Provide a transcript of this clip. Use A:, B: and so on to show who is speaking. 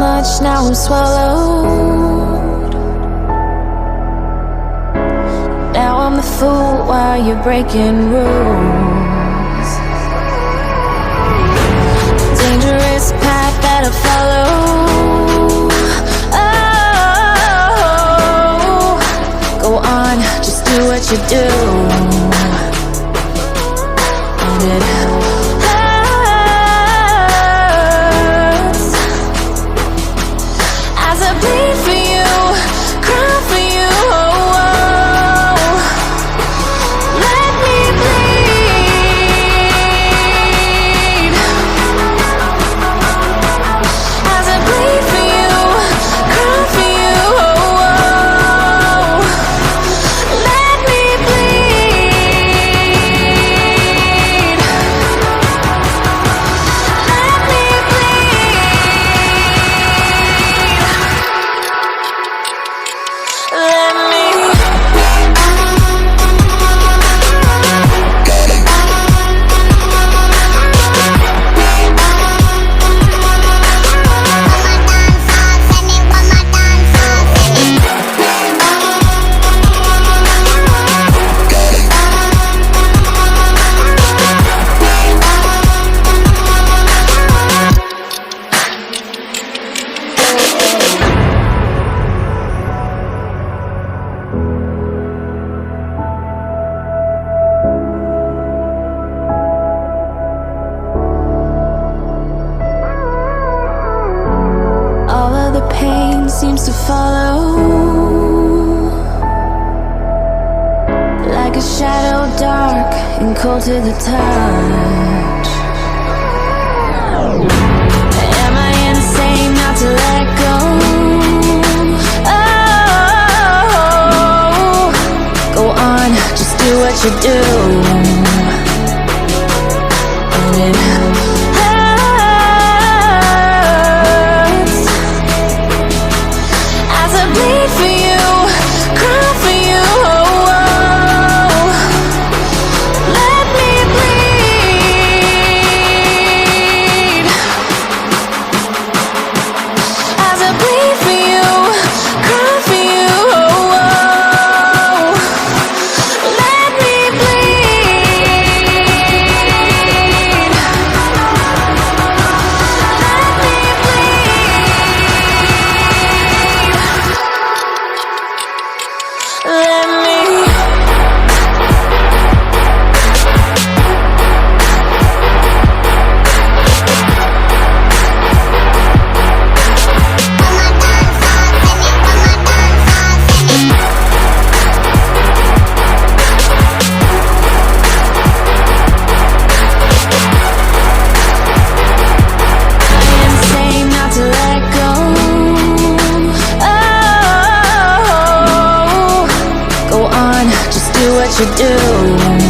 A: much, now I'm swallowed. Now I'm the fool while you're breaking rules. Dangerous path that I follow. Oh, go on, just do what you do. And it hurts as I bleed for you, cry for you. Oh, oh. Let me bleed as I bleed for you, cry for you. Oh, oh. Let me bleed. Let me bleed. Let me. All of the pain seems to follow, like a shadow dark and cold to the touch. Am I insane not to let go? Oh, go on, just do what you do. And it hurts as I bleed for you, cry for you. Oh, oh. Let me bleed as I bleed for you, cry for you. Oh, oh. Let me bleed. Let me bleed. Let me. Insane not to let go. Oh, go on, just do what you do.